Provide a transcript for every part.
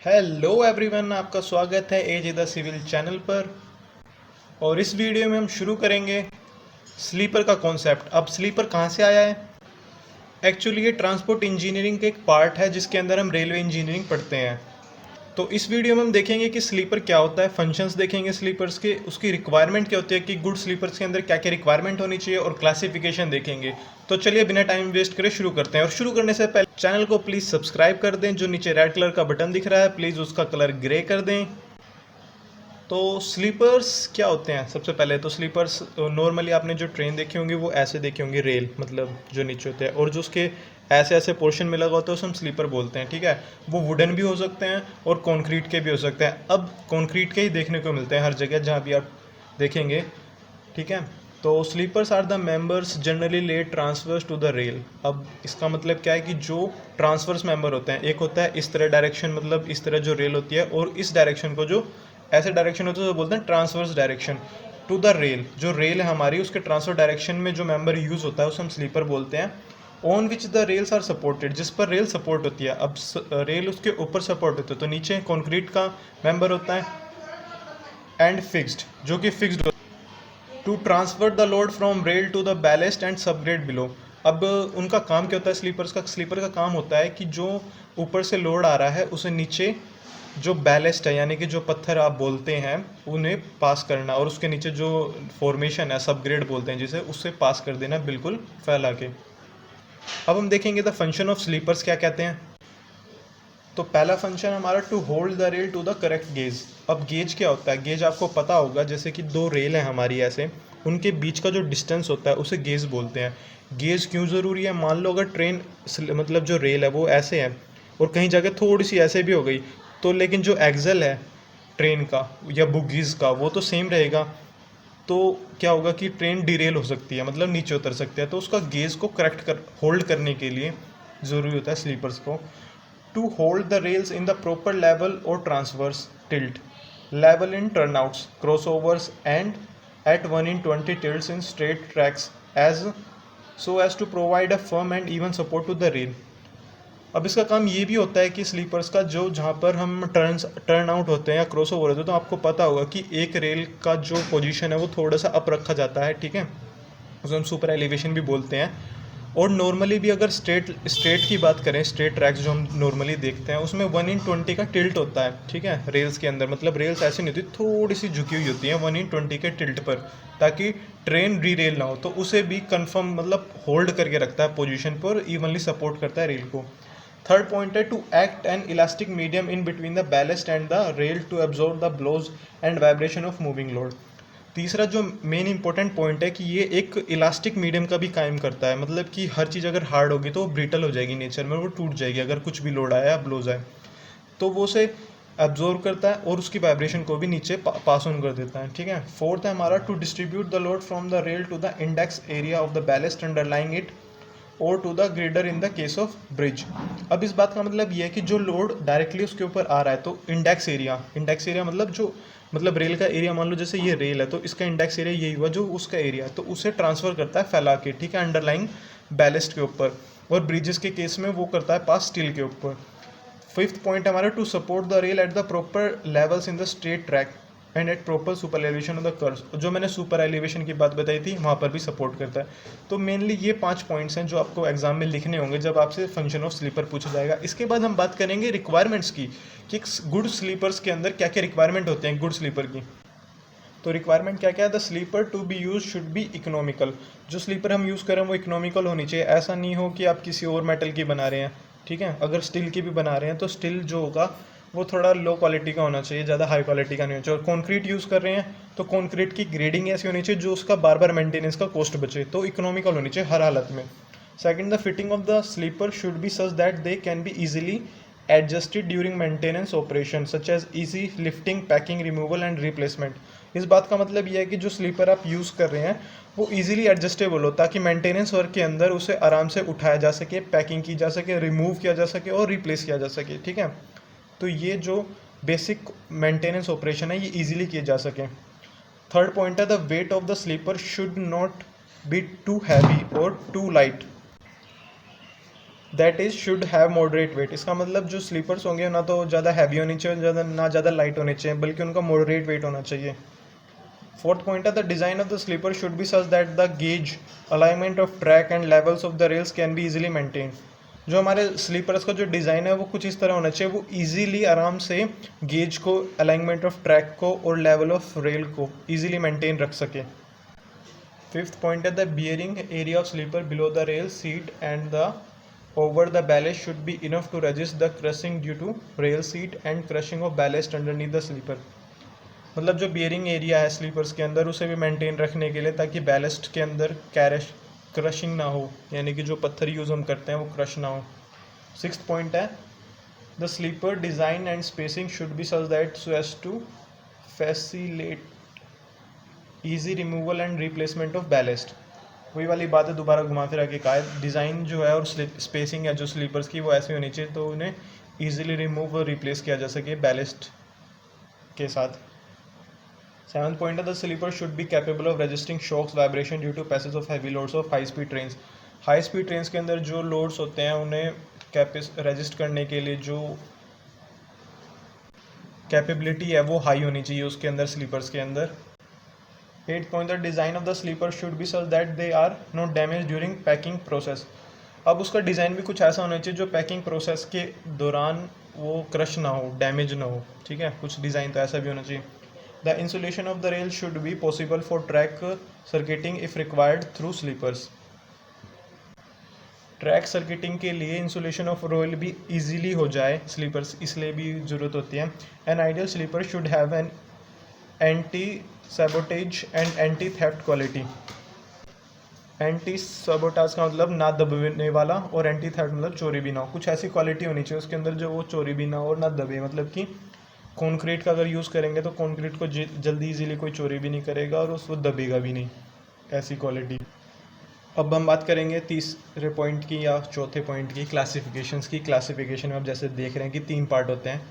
Hello everyone, आपका स्वागत है एज द सिविल चैनल पर। और इस वीडियो में हम शुरू करेंगे स्लीपर का कॉन्सेप्ट। अब स्लीपर कहाँ से आया है? एक्चुअली ये ट्रांसपोर्ट इंजीनियरिंग का एक पार्ट है जिसके अंदर हम रेलवे इंजीनियरिंग पढ़ते हैं। तो इस वीडियो में हम देखेंगे कि स्लीपर क्या होता है, फंक्शंस देखेंगे स्लीपर्स के, उसकी रिक्वायरमेंट क्या होती है कि गुड स्लीपर्स के अंदर क्या क्या रिक्वायरमेंट होनी चाहिए, और क्लासिफिकेशन देखेंगे। तो चलिए बिना टाइम वेस्ट करे शुरू करते हैं। और शुरू करने से पहले चैनल को प्लीज़ सब्सक्राइब कर दें। जो नीचे रेड कलर का बटन दिख रहा है प्लीज़ उसका कलर ग्रे कर दें। तो स्लीपर्स क्या होते हैं? सबसे पहले तो स्लीपर्स नॉर्मली आपने जो ट्रेन देखी होंगी वो ऐसे देखी होंगी, रेल मतलब जो नीचे होते हैं, और जो उसके ऐसे ऐसे पोर्शन में लगा होता है उसे हम स्लीपर बोलते हैं। ठीक है, वो वुडन भी हो सकते हैं और कंक्रीट के भी हो सकते हैं। अब कंक्रीट के ही देखने को मिलते हैं हर जगह जहाँ भी आप देखेंगे। ठीक है, तो sleepers are the members generally laid transverse to the rail. अब इसका मतलब क्या है कि जो ट्रांसफर्स मेंबर होते हैं, एक होता है इस तरह डायरेक्शन, मतलब इस तरह जो रेल होती है, और इस डायरेक्शन को जो ऐसे डायरेक्शन होता है तो बोलते हैं transverse direction to the rail. जो रेल है हमारी उसके ट्रांसफर डायरेक्शन में जो मेंबर यूज होता है उसे हम स्लीपर बोलते हैं। On which the rails are supported, जिस पर रेल सपोर्ट होती है। अब रेल उसके ऊपर सपोर्ट होती है तो नीचे कंक्रीट का मेंबर होता है, एंड फिक्स्ड जो कि fixed to transfer the load from rail to the ballast and subgrade below. अब उनका काम क्या होता है स्लीपर्स का? स्लीपर का काम होता है कि जो ऊपर से लोड आ रहा है उसे नीचे जो बैलेस्ट है यानी कि जो पत्थर आप बोलते हैं उन्हें पास करना, और उसके नीचे जो फॉर्मेशन है सबग्रेड बोलते हैं जिसे, उससे पास कर देना बिल्कुल फैला के। अब हम देखेंगे द फंक्शन ऑफ स्लीपर्स क्या कहते हैं। तो पहला फंक्शन हमारा to hold the rail to the correct gauge. अब गेज क्या होता है? गेज आपको पता होगा, जैसे कि दो रेल है हमारी ऐसे, उनके बीच का जो डिस्टेंस होता है उसे गेज बोलते हैं। गेज क्यों ज़रूरी है? मान लो अगर ट्रेन मतलब जो रेल है वो ऐसे है और कहीं जगह थोड़ी सी ऐसे भी हो गई, तो लेकिन जो एक्सल है ट्रेन का या बुगीज़ का वो तो सेम रहेगा। तो क्या होगा कि ट्रेन डिरेल हो सकती है, मतलब नीचे उतर सकती है। तो उसका गेज को करेक्ट कर होल्ड करने के लिए ज़रूरी होता है स्लीपर्स को to hold the rails in the proper level or transverse tilt, level in turnouts, crossovers, and at 1 in 20 tilts in straight tracks, as so as to provide a firm and even support to the rail. अब इसका काम ये भी होता है कि slippers का जो जहाँ पर हम टर्न आउट होते हैं या क्रॉस ओवर होते हैं, तो आपको पता होगा कि एक रेल का जो पोजीशन है वो थोड़ा सा अप रखा जाता है। ठीक है, उसे हम सुपर एलिवेशन भी बोलते हैं। और नॉर्मली भी अगर स्ट्रेट स्ट्रेट की बात करें, स्ट्रेट ट्रैक्स जो हम नॉर्मली देखते हैं उसमें 1 in 20 का टिल्ट होता है। ठीक है, रेल्स के अंदर मतलब रेल्स ऐसी नहीं होती, थोड़ी सी झुकी हुई होती है 1 in 20 के टिल्ट पर, ताकि ट्रेन री रेल ना हो। तो उसे भी कंफर्म मतलब होल्ड करके रखता है पोजीशन पर, इवनली सपोर्ट करता है रेल को। थर्ड पॉइंट है to act an elastic medium in between the ballast and the rail to absorb the blows and vibration of moving load. तीसरा जो मेन इंपॉर्टेंट पॉइंट है कि ये एक इलास्टिक मीडियम का भी कायम करता है, मतलब कि हर चीज़ अगर हार्ड होगी तो वो ब्रिटल हो जाएगी नेचर में, वो टूट जाएगी अगर कुछ भी लोड आया या ब्लोज आए। तो वो उसे एब्जॉर्व करता है और उसकी वाइब्रेशन को भी नीचे पास ऑन कर देता है। ठीक है, फोर्थ है हमारा to distribute the load from the rail to the index area of the ballast underlying it और to the girder in the case of bridge. अब इस बात का मतलब ये है कि जो लोड डायरेक्टली उसके ऊपर आ रहा है तो इंडेक्स एरिया मतलब जो मतलब रेल का एरिया, मान लो जैसे ये रेल है तो इसका इंडेक्स एरिया यही हुआ जो उसका एरिया है, तो उसे ट्रांसफर करता है फैला के। ठीक है, अंडरलाइंग बैलेस्ट के ऊपर, और ब्रिजेस के केस में वो करता है पास स्टील के ऊपर। फिफ्थ पॉइंट हमारा to support the rail at the proper levels in the straight track and at proper super elevation of the curves. जो मैंने सुपर एलिवेशन की बात बताई थी वहाँ पर भी सपोर्ट करता है। तो मेनली ये 5 पॉइंट्स हैं जो आपको एग्जाम में लिखने होंगे जब आपसे फंक्शन ऑफ स्लीपर पूछा जाएगा। इसके बाद हम बात करेंगे रिक्वायरमेंट्स की कि गुड स्लीपर्स के अंदर क्या क्या रिक्वायरमेंट होते हैं गुड स्लीपर की। तो रिक्वायरमेंट क्या क्या है? The sleeper to be use should be economical. जो स्लीपर हम यूज़ करें वो इकोनॉमिकल होनी चाहिए। ऐसा नहीं हो कि आप किसी और मेटल की बना रहे हैं। ठीक है, अगर स्टील की भी बना रहे हैं तो स्टील जो होगा वो थोड़ा लो क्वालिटी का होना चाहिए, ज़्यादा हाई क्वालिटी का नहीं होना चाहिए। और कॉन्क्रीट यूज़ कर रहे हैं तो कॉन्क्रीट की ग्रेडिंग ऐसी होनी चाहिए जो उसका बार बार मेंटेनेंस का कॉस्ट बचे। तो इकोनॉमिकल होनी चाहिए हर हालत में। Second, the fitting of the sleeper should be such that they can be easily adjusted during maintenance operation such as easy lifting, packing, removal and replacement। इस बात का मतलब यह है कि जो स्लीपर आप यूज़ कर रहे हैं वो इजीली एडजस्टेबल हो, ताकि मेंटेनेंस वर्क के अंदर उसे आराम से उठाया जा सके, पैकिंग की जा सके, रिमूव किया जा सके और रिप्लेस किया जा सके। ठीक है, तो ये जो बेसिक मेंटेनेंस ऑपरेशन है ये इजीली किए जा सके। थर्ड पॉइंट है the weight of the sleeper should not be too heavy और too light. That is should have moderate weight. इसका मतलब जो स्लीपर्स होंगे ना तो ज़्यादा हैवी होनी चाहिए, ना ज़्यादा लाइट होने चाहिए, बल्कि उनका मॉडरेट वेट होना चाहिए। फोर्थ पॉइंट है the design of the sleeper should be such that the gauge alignment of track and levels of the rails can be easily maintain. जो हमारे स्लीपर्स का जो डिज़ाइन है वो कुछ इस तरह होना चाहिए, वो इजीली आराम से गेज को, अलाइनमेंट ऑफ ट्रैक को और लेवल ऑफ रेल को इजीली मेंटेन रख सके। फिफ्थ पॉइंट है the bearing area of sleeper below the rail seat and the over the ballast should be enough to resist the crushing due to rail seat and crushing of ballast underneath the sleeper. मतलब जो bearing area है slippers के अंदर उसे भी maintain रखने के लिए, ताकि बैलेस्ट के अंदर क्रशिंग ना हो, यानी कि जो पत्थर यूज़ हम करते हैं वो क्रश ना हो। सिक्स्थ पॉइंट है the sleeper design and spacing should be such that so as to facilitate easy removal and replacement of ballast. वही वाली बात है, दोबारा घुमा फिरा के कहा है, डिज़ाइन जो है और स्पेसिंग है जो स्लीपर्स की वो ऐसी होनी चाहिए तो उन्हें ईजिली रिमूव और रिप्लेस किया जा सके बैलेस्ट के साथ। सेवंथ पॉइंट है the sleeper should be capable of resisting shocks vibration due to passage of heavy loads of high speed trains. High speed trains के अंदर जो लोड्स होते हैं उन्हें रजिस्ट करने के लिए जो कैपेबिलिटी है वो हाई होनी चाहिए उसके अंदर, स्लीपर्स के अंदर। Eight point the design of the sleeper should be such that they are not damage during packing process. अब उसका डिज़ाइन भी कुछ ऐसा होना चाहिए जो पैकिंग प्रोसेस के दौरान वो क्रश ना हो, डैमेज ना हो, ठीक है, कुछ डिज़ाइन तो ऐसा भी होना चाहिए। The insulation of the rail should be possible for track circuiting if required through sleepers. Track circuiting के लिए इंसुलेशन ऑफ रेल भी इजीली हो जाए स्लीपर्स, इसलिए भी ज़रूरत होती है। An ideal sleeper should have an anti sabotage and anti theft quality. Anti sabotage का मतलब ना दबने वाला, और एंटी थेफ्ट मतलब चोरी भी ना हो। कुछ ऐसी क्वालिटी होनी चाहिए उसके अंदर जो वो चोरी भी ना हो और ना दबे, मतलब कि कंक्रीट का अगर यूज़ करेंगे तो कंक्रीट को जल्दी इजीली कोई चोरी भी नहीं करेगा और उसको दबेगा भी नहीं, ऐसी क्वालिटी। अब हम बात करेंगे तीसरे पॉइंट की या चौथे पॉइंट की, क्लासिफिकेशंस की। क्लासिफिकेशन में आप जैसे देख रहे हैं कि 3 पार्ट होते हैं,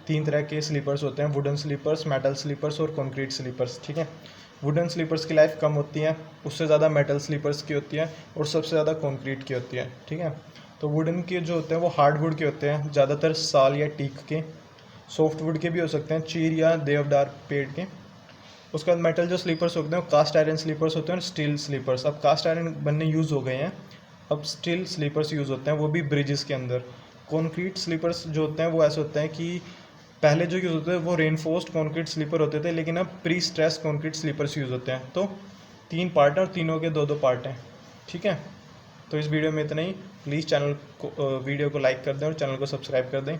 3 तरह के स्लीपर्स होते हैं, वुडन स्लीपर्स, मेटल स्लीपर्स और कंक्रीट स्लीपर्स, ठीक है। वुडन स्लीपर्स की लाइफ कम होती है, उससे ज़्यादा मेटल स्लीपर्स की होती है और सबसे ज़्यादा कंक्रीट की होती है, ठीक है। तो वुडन के जो होते हैं वो हार्डवुड के होते हैं, ज़्यादातर साल या टीक के। सॉफ्टवुड के भी हो सकते हैं, चीर या देवदार पेड़ के। उसके बाद मेटल जो स्लीपर्स होते हैं वो कास्ट आयरन स्लीपर्स होते हैं और स्टील स्लीपर्स। अब कास्ट आयरन बनने यूज़ हो गए हैं, अब स्टील स्लीपर्स यूज़ होते हैं, वो भी ब्रिजेस के अंदर। कॉन्क्रीट स्लीपर्स जो होते हैं वो ऐसे होते हैं कि पहले जो यूज़ होते हैं वो रेनफोर्स्ड कॉन्क्रीट स्लीपर होते थे, लेकिन अब pre stress concrete sleepers use होते हैं। तो 3 पार्ट हैं और तीनों के 2-2 पार्ट हैं, ठीक है। तो इस वीडियो में इतना ही। प्लीज़ चैनल को वीडियो को लाइक कर दें और चैनल को सब्सक्राइब कर दें।